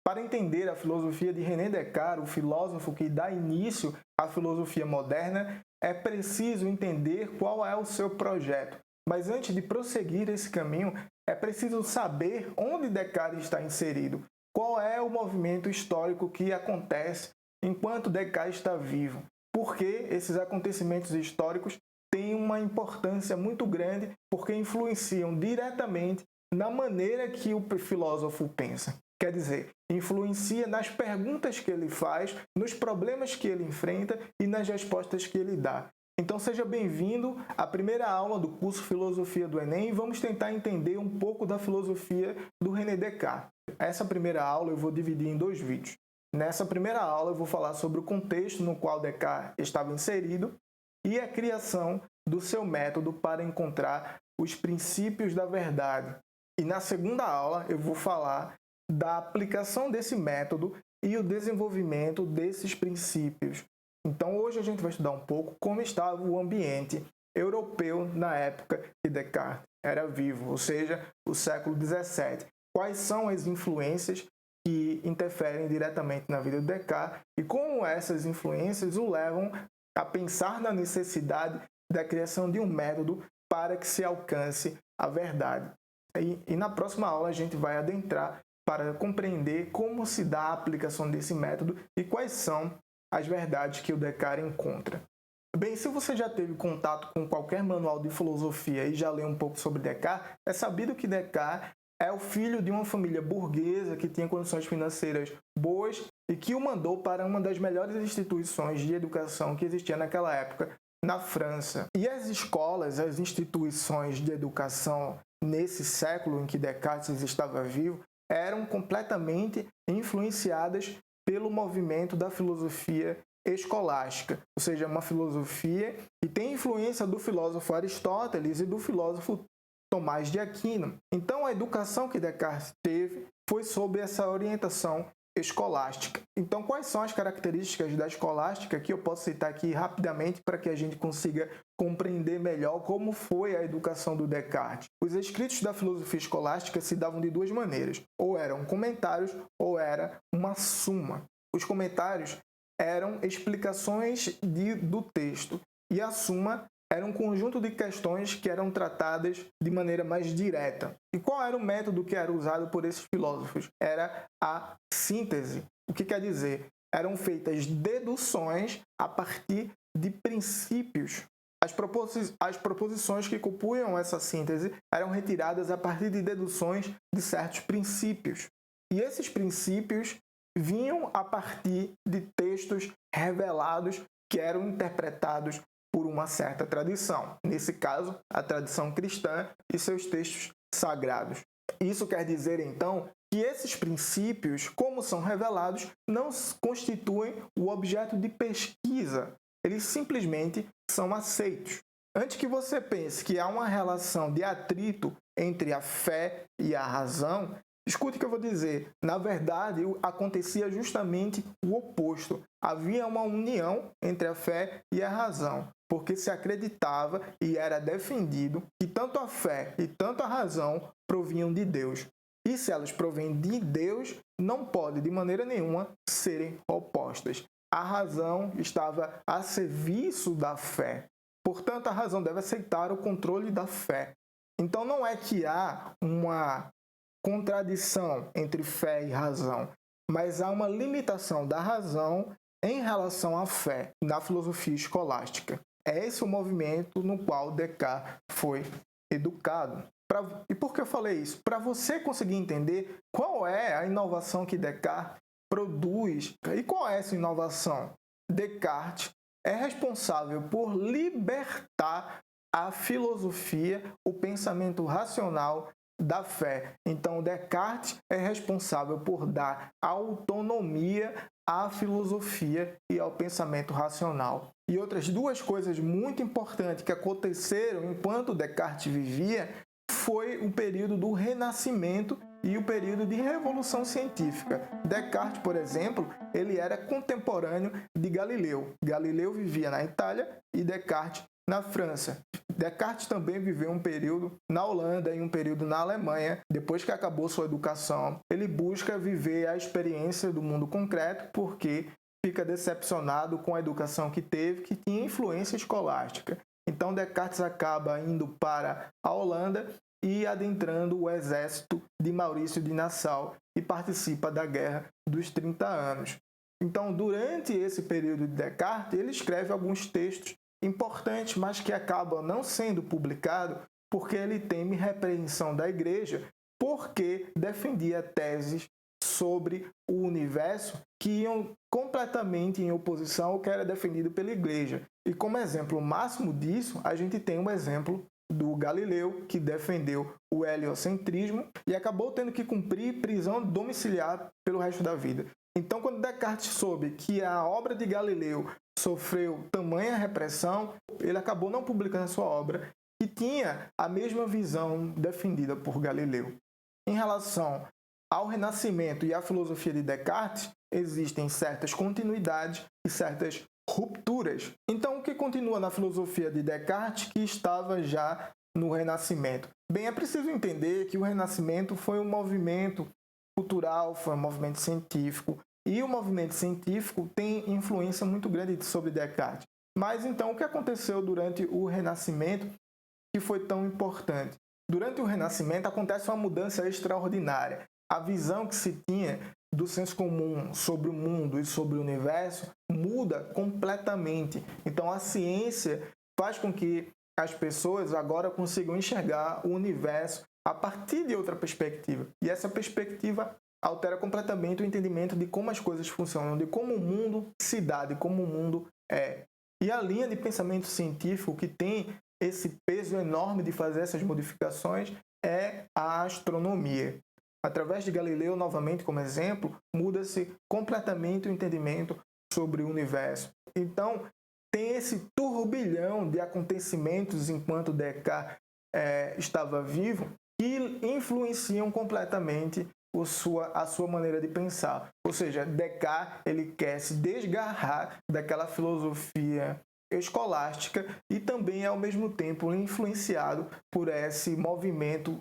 Para entender a filosofia de René Descartes, o filósofo que dá início à filosofia moderna, é preciso entender qual é o seu projeto. Mas antes de prosseguir esse caminho, é preciso saber onde Descartes está inserido, qual é o movimento histórico que acontece enquanto Descartes está vivo, porque esses acontecimentos históricos têm uma importância muito grande, porque influenciam diretamente na maneira que o filósofo pensa. Quer dizer, influencia nas perguntas que ele faz, nos problemas que ele enfrenta e nas respostas que ele dá. Então seja bem-vindo à primeira aula do curso Filosofia do Enem e vamos tentar entender um pouco da filosofia do René Descartes. Essa primeira aula eu vou dividir em 2 vídeos. Nessa primeira aula eu vou falar sobre o contexto no qual Descartes estava inserido e a criação do seu método para encontrar os princípios da verdade. E na segunda aula eu vou falar da aplicação desse método e o desenvolvimento desses princípios. Então hoje a gente vai estudar um pouco como estava o ambiente europeu na época que Descartes era vivo, ou seja, o século XVII. Quais são as influências que interferem diretamente na vida de Descartes e como essas influências o levam a pensar na necessidade da criação de um método para que se alcance a verdade. E na próxima aula a gente vai adentrar para compreender como se dá a aplicação desse método e quais são as verdades que o Descartes encontra. Bem, se você já teve contato com qualquer manual de filosofia e já leu um pouco sobre Descartes, é sabido que Descartes é o filho de uma família burguesa que tinha condições financeiras boas e que o mandou para uma das melhores instituições de educação que existia naquela época, na França. E as escolas, as instituições de educação nesse século em que Descartes estava vivo, eram completamente influenciadas pelo movimento da filosofia escolástica, ou seja, uma filosofia que tem influência do filósofo Aristóteles e do filósofo Tomás de Aquino. Então, a educação que Descartes teve foi sob essa orientação escolástica. Então, quais são as características da escolástica que eu posso citar aqui rapidamente para que a gente consiga compreender melhor como foi a educação do Descartes? Os escritos da filosofia escolástica se davam de 2 maneiras, ou eram comentários ou era uma suma. Os comentários eram explicações do texto e a suma era um conjunto de questões que eram tratadas de maneira mais direta. E qual era o método que era usado por esses filósofos? Era a síntese. O que quer dizer? Eram feitas deduções a partir de princípios. As proposições que compunham essa síntese eram retiradas a partir de deduções de certos princípios. E esses princípios vinham a partir de textos revelados que eram interpretados por uma certa tradição, nesse caso, a tradição cristã e seus textos sagrados. Isso quer dizer, então, que esses princípios, como são revelados, não constituem o objeto de pesquisa, eles simplesmente são aceitos. Antes que você pense que há uma relação de atrito entre a fé e a razão, escute o que eu vou dizer. Na verdade, acontecia justamente o oposto. Havia uma união entre a fé e a razão, porque se acreditava e era defendido que tanto a fé e tanto a razão provinham de Deus. E se elas provêm de Deus, não pode de maneira nenhuma serem opostas. A razão estava a serviço da fé. Portanto, a razão deve aceitar o controle da fé. Então, não é que há uma contradição entre fé e razão, mas há uma limitação da razão em relação à fé na filosofia escolástica. É esse o movimento no qual Descartes foi educado. E por que eu falei isso? Para você conseguir entender qual é a inovação que Descartes produz. E qual é essa inovação? Descartes é responsável por libertar a filosofia, o pensamento racional da fé. Então, Descartes é responsável por dar autonomia à filosofia e ao pensamento racional. E outras 2 coisas muito importantes que aconteceram enquanto Descartes vivia foi o período do Renascimento e o período de Revolução Científica. Descartes, por exemplo, ele era contemporâneo de Galileu. Galileu vivia na Itália e Descartes na França. Descartes também viveu um período na Holanda e um período na Alemanha. Depois que acabou sua educação, ele busca viver a experiência do mundo concreto porque fica decepcionado com a educação que teve, que tinha influência escolástica. Então Descartes acaba indo para a Holanda e adentrando o exército de Maurício de Nassau e participa da Guerra dos 30 Anos. Então, durante esse período de Descartes, ele escreve alguns textos importantes, mas que acabam não sendo publicados porque ele teme repreensão da igreja, porque defendia teses sobre o universo que iam completamente em oposição ao que era defendido pela igreja. E como exemplo máximo disso, a gente tem um exemplo do Galileu, que defendeu o heliocentrismo e acabou tendo que cumprir prisão domiciliar pelo resto da vida. Então, quando Descartes soube que a obra de Galileu sofreu tamanha repressão, ele acabou não publicando a sua obra, que tinha a mesma visão defendida por Galileu. Em relação ao Renascimento e à filosofia de Descartes, existem certas continuidades e certas rupturas. Então, o que continua na filosofia de Descartes que estava já no Renascimento? Bem, é preciso entender que o Renascimento foi um movimento cultural, foi um movimento científico, e o movimento científico tem influência muito grande sobre Descartes. Mas então, o que aconteceu durante o Renascimento que foi tão importante? Durante o Renascimento acontece uma mudança extraordinária. A visão que se tinha do senso comum sobre o mundo e sobre o universo muda completamente. Então a ciência faz com que as pessoas agora consigam enxergar o universo a partir de outra perspectiva. E essa perspectiva altera completamente o entendimento de como as coisas funcionam, de como o mundo se dá, de como o mundo é. E a linha de pensamento científico que tem esse peso enorme de fazer essas modificações é a astronomia. Através de Galileu, novamente como exemplo, muda-se completamente o entendimento sobre o universo. Então, tem esse turbilhão de acontecimentos enquanto Descartes estava vivo que influenciam completamente a sua maneira de pensar. Ou seja, Descartes ele quer se desgarrar daquela filosofia escolástica e também, ao mesmo tempo, influenciado por esse movimento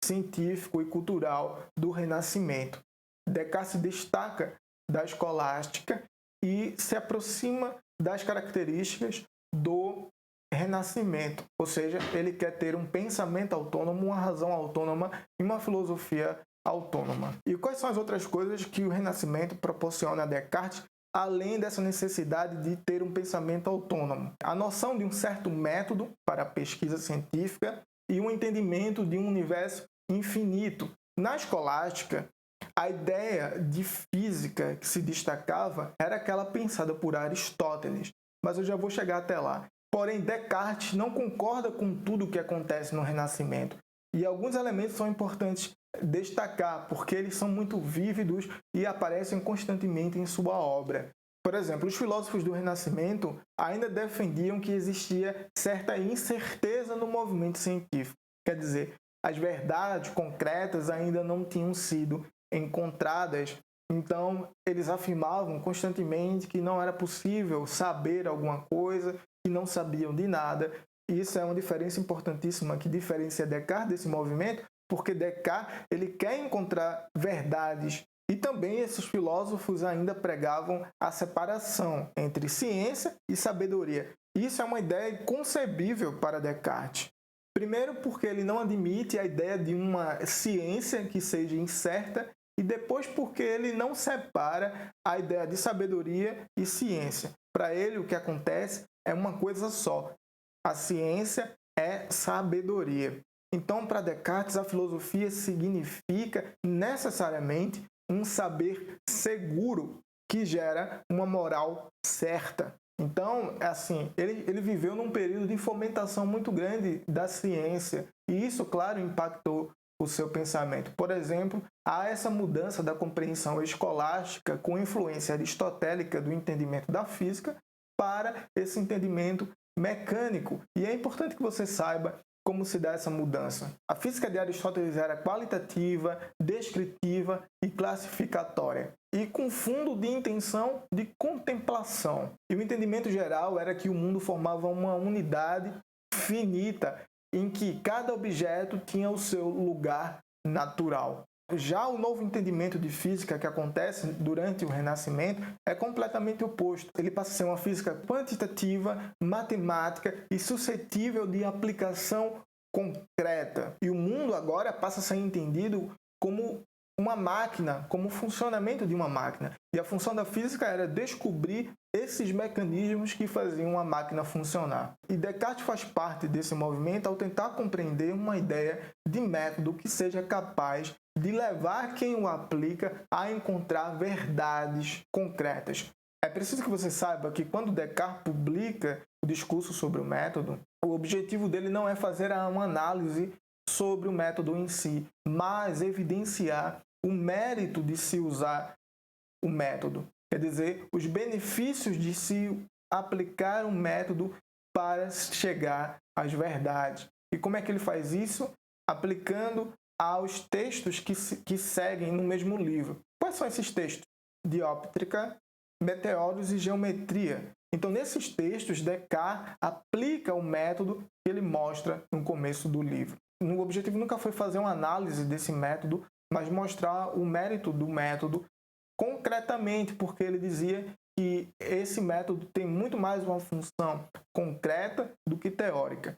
científico e cultural do Renascimento. Descartes se destaca da escolástica e se aproxima das características do Renascimento, ou seja, ele quer ter um pensamento autônomo, uma razão autônoma e uma filosofia autônoma. E quais são as outras coisas que o Renascimento proporciona a Descartes, além dessa necessidade de ter um pensamento autônomo? A noção de um certo método para a pesquisa científica e um entendimento de um universo infinito. Na escolástica, a ideia de física que se destacava era aquela pensada por Aristóteles, mas eu já vou chegar até lá. Porém, Descartes não concorda com tudo o que acontece no Renascimento. E alguns elementos são importantes destacar, porque eles são muito vívidos e aparecem constantemente em sua obra. Por exemplo, os filósofos do Renascimento ainda defendiam que existia certa incerteza no movimento científico. Quer dizer, as verdades concretas ainda não tinham sido encontradas. Então, eles afirmavam constantemente que não era possível saber alguma coisa, que não sabiam de nada. E isso é uma diferença importantíssima que diferencia Descartes desse movimento, porque Descartes ele quer encontrar verdades. E também esses filósofos ainda pregavam a separação entre ciência e sabedoria. Isso é uma ideia inconcebível para Descartes. Primeiro porque ele não admite a ideia de uma ciência que seja incerta e depois porque ele não separa a ideia de sabedoria e ciência. Para ele o que acontece é uma coisa só. A ciência é sabedoria. Então, para Descartes, a filosofia significa necessariamente um saber seguro que gera uma moral certa. Então, assim, ele viveu num período de fomentação muito grande da ciência e isso, claro, impactou o seu pensamento. Por exemplo, há essa mudança da compreensão escolástica com influência aristotélica do entendimento da física para esse entendimento mecânico. E é importante que você saiba como se dá essa mudança. A física de Aristóteles era qualitativa, descritiva e classificatória, e com fundo de intenção de contemplação. E o entendimento geral era que o mundo formava uma unidade finita em que cada objeto tinha o seu lugar natural. Já o novo entendimento de física que acontece durante o Renascimento é completamente oposto. Ele passa a ser uma física quantitativa, matemática e suscetível de aplicação concreta. E o mundo agora passa a ser entendido como uma máquina, como o funcionamento de uma máquina. E a função da física era descobrir esses mecanismos que faziam a máquina funcionar. E Descartes faz parte desse movimento ao tentar compreender uma ideia de método que seja capaz de levar quem o aplica a encontrar verdades concretas. É preciso que você saiba que quando Descartes publica o discurso sobre o método, o objetivo dele não é fazer uma análise sobre o método em si, mas evidenciar o mérito de se usar o método. Quer dizer, os benefícios de se aplicar um método para chegar às verdades. E como é que ele faz isso? Aplicando aos textos que seguem no mesmo livro. Quais são esses textos? Dióptrica, Meteoros e Geometria. Então, nesses textos, Descartes aplica o método que ele mostra no começo do livro. O objetivo nunca foi fazer uma análise desse método, mas mostrar o mérito do método concretamente, porque ele dizia que esse método tem muito mais uma função concreta do que teórica.